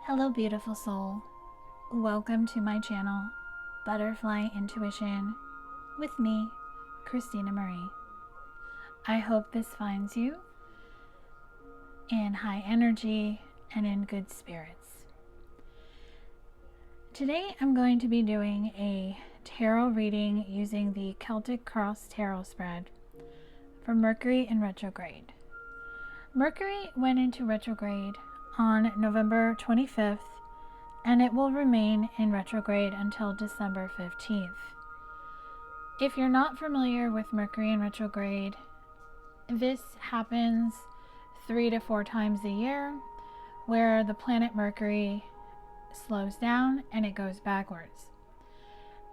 Hello, beautiful soul. Welcome to my channel, Butterfly Intuition, with me, Christina Marie. I hope this finds you in high energy and in good spirits. Today I'm going to be doing a tarot reading using the Celtic Cross Tarot spread for Mercury in retrograde. Mercury went into retrograde on November 25th, and it will remain in retrograde until December 15th. If you're not familiar with Mercury in retrograde, this happens 3 to 4 times a year, where the planet Mercury slows down and it goes backwards.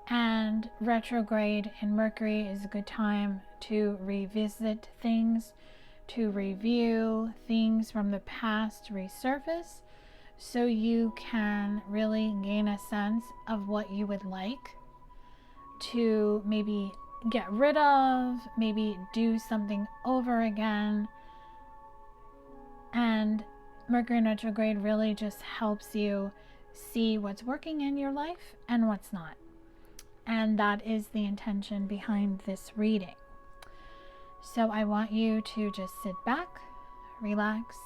And retrograde in Mercury is a good time to revisit things, to review things from the past resurface, so you can really gain a sense of what you would like to maybe get rid of, maybe do something over again. And Mercury in retrograde really just helps you see what's working in your life and what's not. And that is the intention behind this reading. So I want you to just sit back, relax,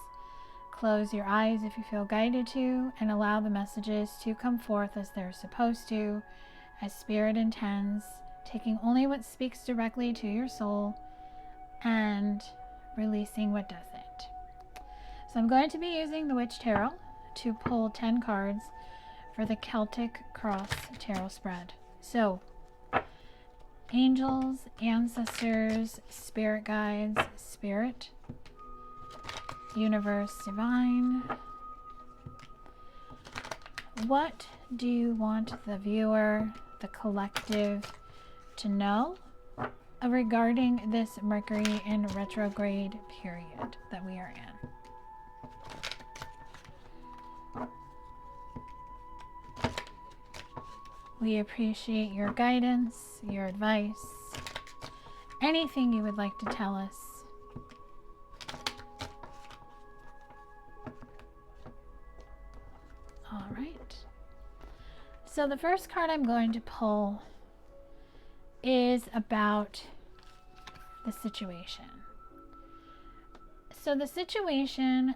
close your eyes if you feel guided to, and allow the messages to come forth as they're supposed to, as Spirit intends, taking only what speaks directly to your soul and releasing what doesn't. So I'm going to be using the Witch Tarot to pull 10 cards for the Celtic Cross Tarot spread. So, angels, ancestors, spirit guides, spirit, universe, divine. What do you want the viewer, the collective, to know regarding this Mercury in retrograde period that we are in? We appreciate your guidance, your advice, anything you would like to tell us. All right. So the first card I'm going to pull is about the situation. So the situation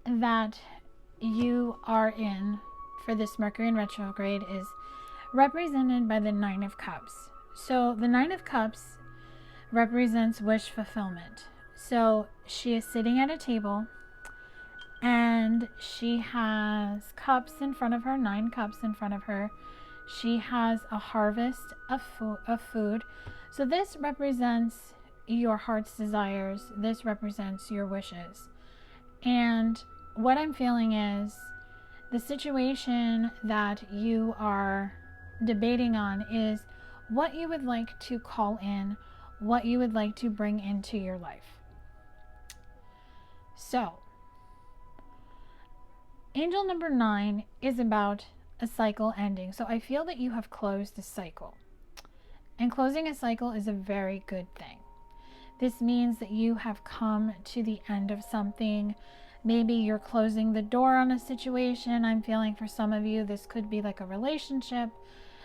that you are in for this Mercury in retrograde is represented by the Nine of Cups. So the Nine of Cups represents wish fulfillment. So she is sitting at a table and she has cups in front of her, 9 cups in front of her. She has a harvest of food. So this represents your heart's desires. This represents your wishes. And what I'm feeling is the situation that you are debating on is what you would like to call in, what you would like to bring into your life. So, angel number 9 is about a cycle ending. So I feel that you have closed a cycle. And closing a cycle is a very good thing. This means that you have come to the end of something. Maybe you're closing the door on a situation. I'm feeling for some of you, this could be like a relationship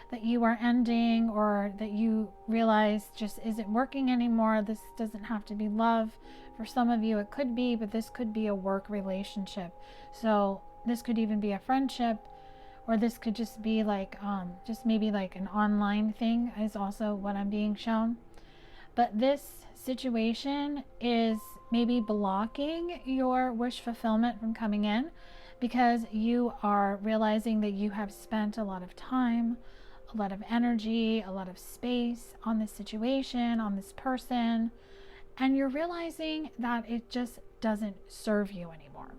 that you are ending, or that you realize just isn't working anymore. This doesn't have to be love. For some of you it could be, but this could be a work relationship. So this could even be a friendship, or this could just be like just maybe like an online thing is also what I'm being shown. But this situation is maybe blocking your wish fulfillment from coming in, because you are realizing that you have spent a lot of time, a lot of energy, a lot of space on this situation, on this person, and you're realizing that it just doesn't serve you anymore.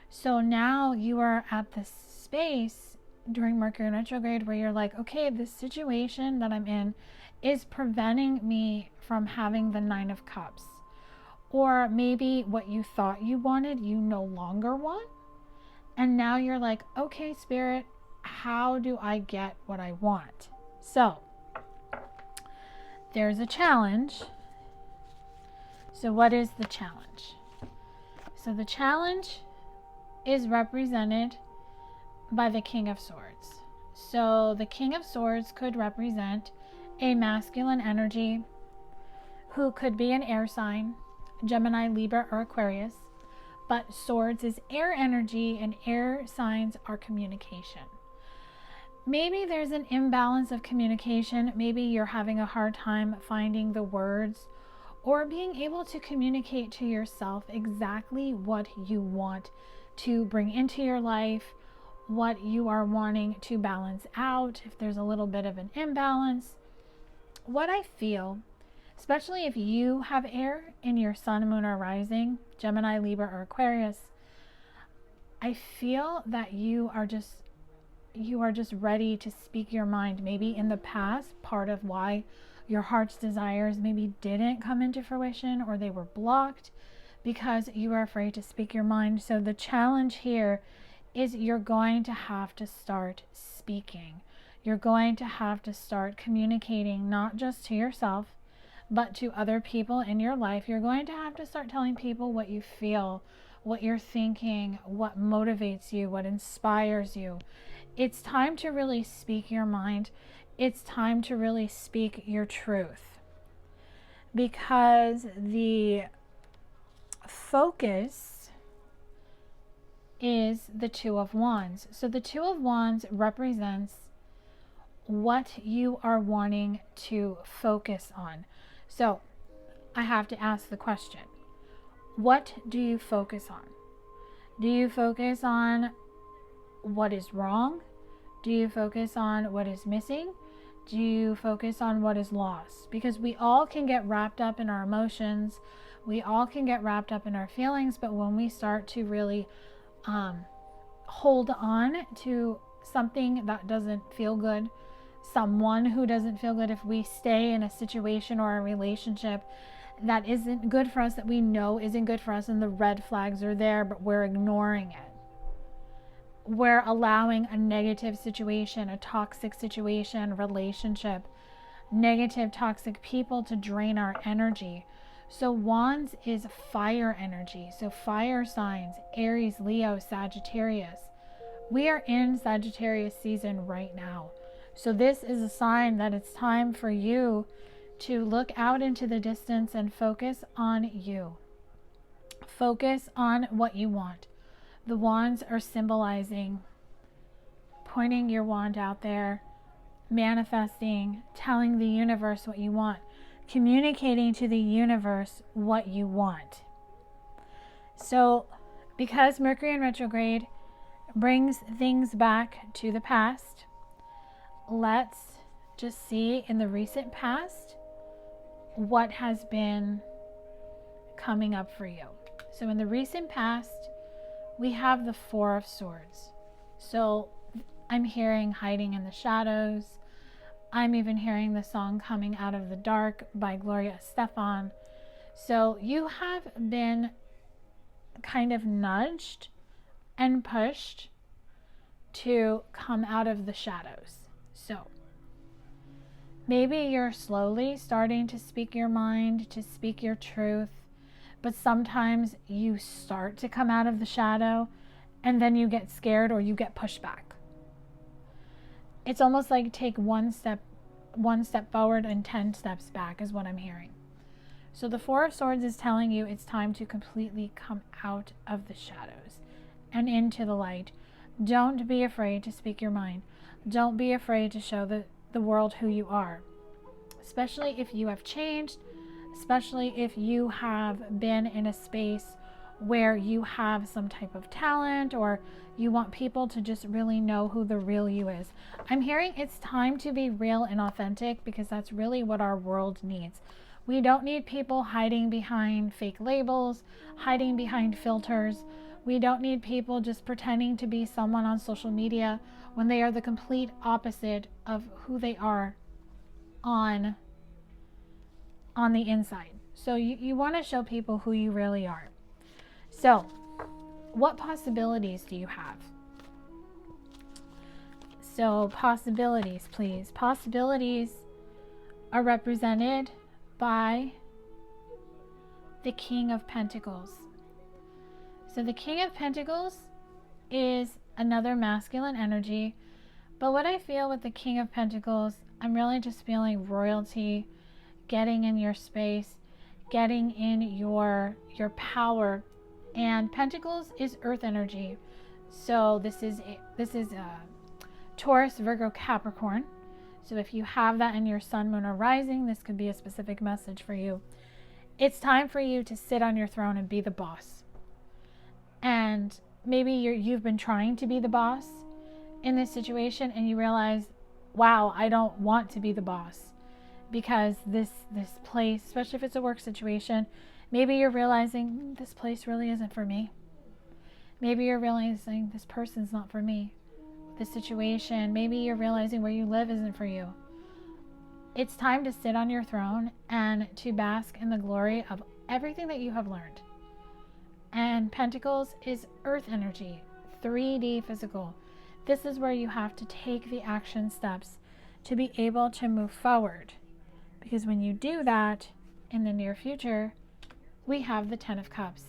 So now you are at this space during Mercury in retrograde where you're like, okay, this situation that I'm in is preventing me from having the 9 of Cups. Or maybe what you thought you wanted, you no longer want. And now you're like, okay, Spirit, how do I get what I want? So there's a challenge. So what is the challenge? So the challenge is represented by the King of Swords. So the King of Swords could represent a masculine energy who could be an air sign, Gemini, Libra, or Aquarius. But swords is air energy, and air signs are communication. Maybe there's an imbalance of communication. Maybe you're having a hard time finding the words or being able to communicate to yourself exactly what you want to bring into your life, what you are wanting to balance out, if there's a little bit of an imbalance. What I feel, especially if you have air in your sun, moon, or rising, Gemini, Libra, or Aquarius, I feel that you are just ready to speak your mind. Maybe in the past, part of why your heart's desires maybe didn't come into fruition, or they were blocked because you were afraid to speak your mind. So the challenge here is you're going to have to start speaking. You're going to have to start communicating, not just to yourself, but to other people in your life. You're going to have to start telling people what you feel, what you're thinking, what motivates you, what inspires you. It's time to really speak your mind. It's time to really speak your truth, because the focus is the Two of Wands. So the Two of Wands represents what you are wanting to focus on. So I have to ask the question, what do you focus on? Do you focus on what is wrong? Do you focus on what is missing? Do you focus on what is lost? Because we all can get wrapped up in our emotions. We all can get wrapped up in our feelings. But when we start to really hold on to something that doesn't feel good, someone who doesn't feel good, if we stay in a situation or a relationship that isn't good for us, that we know isn't good for us, and the red flags are there, but we're ignoring it. We're allowing a negative situation, a toxic situation, relationship, negative, toxic people to drain our energy. So Wands is fire energy. So fire signs, Aries, Leo, Sagittarius. We are in Sagittarius season right now. So this is a sign that it's time for you to look out into the distance and focus on you. Focus on what you want. The wands are symbolizing pointing your wand out there, manifesting, telling the universe what you want, communicating to the universe what you want. So because Mercury in retrograde brings things back to the past, let's just see in the recent past what has been coming up for you. So in the recent past, we have the Four of Swords. So I'm hearing hiding in the shadows. I'm even hearing the song Coming Out of the Dark by Gloria Estefan. So you have been kind of nudged and pushed to come out of the shadows. So maybe you're slowly starting to speak your mind, to speak your truth, but sometimes you start to come out of the shadow and then you get scared or you get pushed back. It's almost like take one step forward and 10 steps back is what I'm hearing. So the Four of Swords is telling you it's time to completely come out of the shadows and into the light. Don't be afraid to speak your mind. Don't be afraid to show the world who you are, especially if you have changed, especially if you have been in a space where you have some type of talent or you want people to just really know who the real you is. I'm hearing it's time to be real and authentic, because that's really what our world needs. We don't need people hiding behind fake labels, hiding behind filters. We don't need people just pretending to be someone on social media when they are the complete opposite of who they are on the inside. So you want to show people who you really are. So what possibilities do you have? So possibilities, please. Possibilities are represented by the King of Pentacles. So the King of Pentacles is another masculine energy. But what I feel with the King of Pentacles, I'm really just feeling royalty, getting in your space, getting in your power. And Pentacles is earth energy. So this is Taurus, Virgo, Capricorn. So if you have that in your sun, moon, or rising, this could be a specific message for you. It's time for you to sit on your throne and be the boss. And maybe you've been trying to be the boss in this situation, and you realize, wow, I don't want to be the boss, because this place, especially if it's a work situation, maybe you're realizing this place really isn't for me. Maybe you're realizing this person's not for me. This situation, maybe you're realizing where you live isn't for you. It's time to sit on your throne and to bask in the glory of everything that you have learned. And Pentacles is earth energy, 3D physical. This is where you have to take the action steps to be able to move forward. Because when you do that in the near future, we have the 10 of Cups.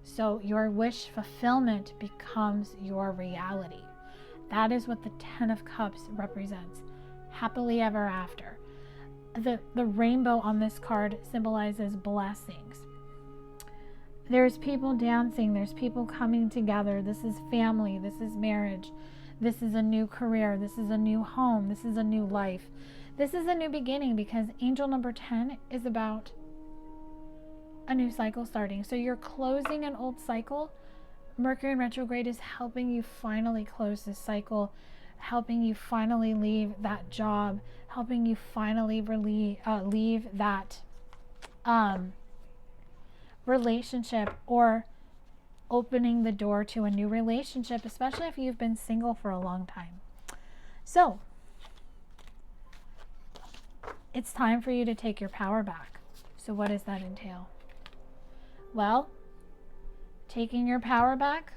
So your wish fulfillment becomes your reality. That is what the 10 of Cups represents. Happily ever after. The rainbow on this card symbolizes blessings. There's people dancing. There's people coming together. This is family. This is marriage. This is a new career. This is a new home. This is a new life. This is a new beginning, because angel number 10 is about a new cycle starting. So you're closing an old cycle. Mercury in retrograde is helping you finally close this cycle, helping you finally leave that job, helping you finally leave that relationship, or opening the door to a new relationship, especially if you've been single for a long time. So it's time for you to take your power back. So what does that entail? Well, taking your power back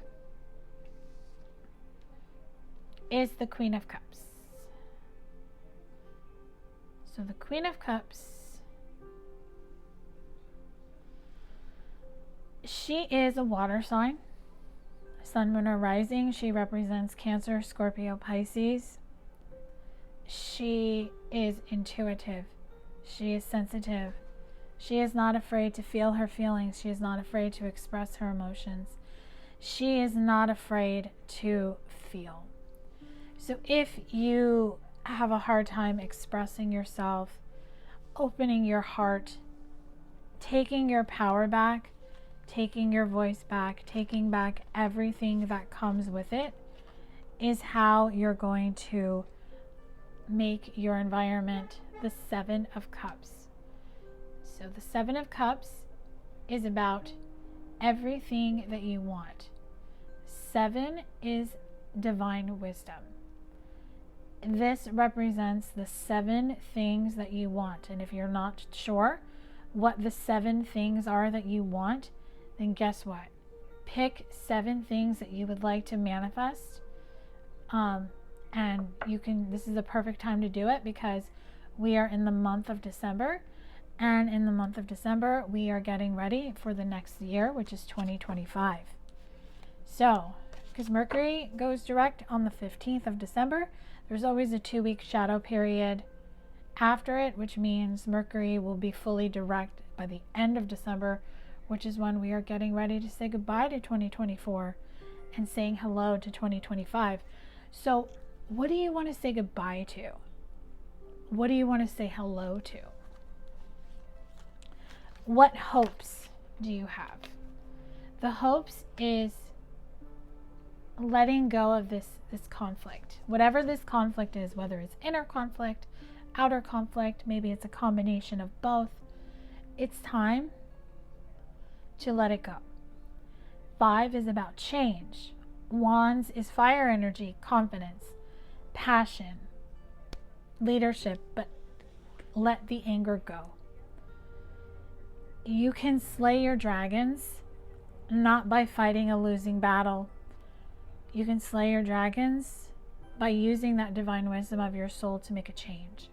is the Queen of Cups. So the Queen of Cups, she is a water sign, sun, moon, or rising. She represents Cancer, Scorpio, Pisces. She is intuitive. She is sensitive. She is not afraid to feel her feelings. She is not afraid to express her emotions. She is not afraid to feel. So if you have a hard time expressing yourself, opening your heart, taking your power back, taking your voice back, taking back everything that comes with it, is how you're going to make your environment the 7 of Cups. So the 7 of Cups is about everything that you want. 7 is divine wisdom. This represents the 7 things that you want. And if you're not sure what the 7 things are that you want, then guess what? Pick 7 things that you would like to manifest. And you can, this is the perfect time to do it, because we are in the month of December. And in the month of December, we are getting ready for the next year, which is 2025. So, because Mercury goes direct on the 15th of December, there's always a 2-week shadow period after it, which means Mercury will be fully direct by the end of December, which is when we are getting ready to say goodbye to 2024 and saying hello to 2025. So, what do you want to say goodbye to? What do you want to say hello to? What hopes do you have? The hopes is letting go of this conflict. Whatever this conflict is, whether it's inner conflict, outer conflict, maybe it's a combination of both, it's time to let it go. 5 is about change. Wands is fire energy, confidence, passion, leadership, but let the anger go. You can slay your dragons not by fighting a losing battle. You can slay your dragons by using that divine wisdom of your soul to make a change.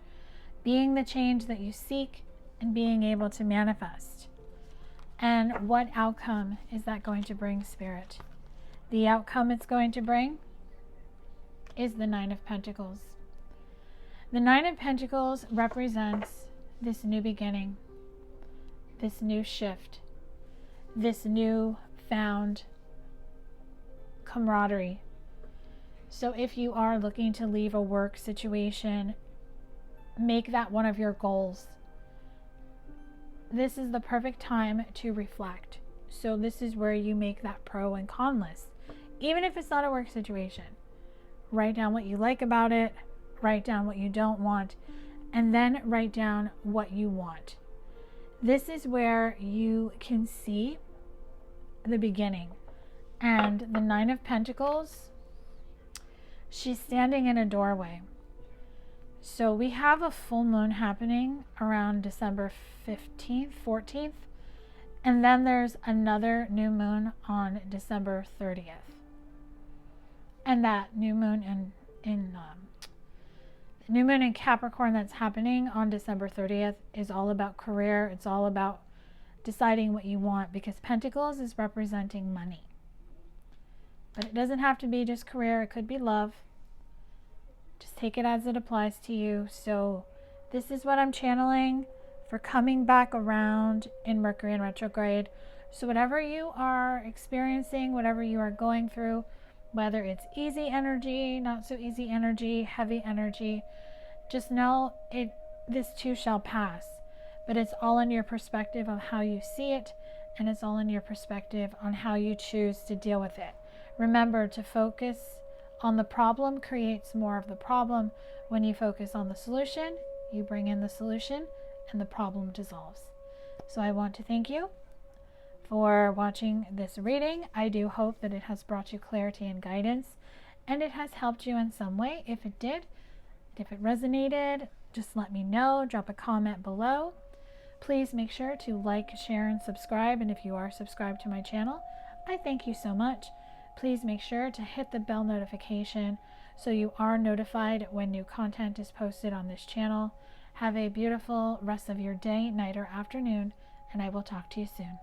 Being the change that you seek and being able to manifest. And what outcome is that going to bring, Spirit? the outcome it's going to bring is the Nine of Pentacles. The Nine of Pentacles represents this new beginning, this new shift, this new found camaraderie. So if you are looking to leave a work situation, make that one of your goals. This is the perfect time to reflect. So this is where you make that pro and con list. Even if it's not a work situation, write down what you like about it, write down what you don't want, and then write down what you want. This is where you can see the beginning. And the Nine of Pentacles, she's standing in a doorway. So we have a full moon happening around December 15th, 14th, and then there's another new moon on December 30th. And that new moon in Capricorn that's happening on December 30th is all about career. It's all about deciding what you want, because Pentacles is representing money. But it doesn't have to be just career. It could be love. Just take it as it applies to you. So this is what I'm channeling for coming back around in Mercury in retrograde. So whatever you are experiencing, whatever you are going through, whether it's easy energy, not so easy energy, heavy energy, just know this too shall pass. But it's all in your perspective of how you see it, and it's all in your perspective on how you choose to deal with it. Remember to focus on the problem creates more of the problem. When you focus on the solution, you bring in the solution and the problem dissolves. So I want to thank you for watching this reading. I do hope that it has brought you clarity and guidance, and it has helped you in some way. If it did, if it resonated, just let me know. Drop a comment below. Please make sure to like, share, and subscribe. And if you are subscribed to my channel, I thank you so much. Please make sure to hit the bell notification so you are notified when new content is posted on this channel. Have a beautiful rest of your day, night, or afternoon, and I will talk to you soon.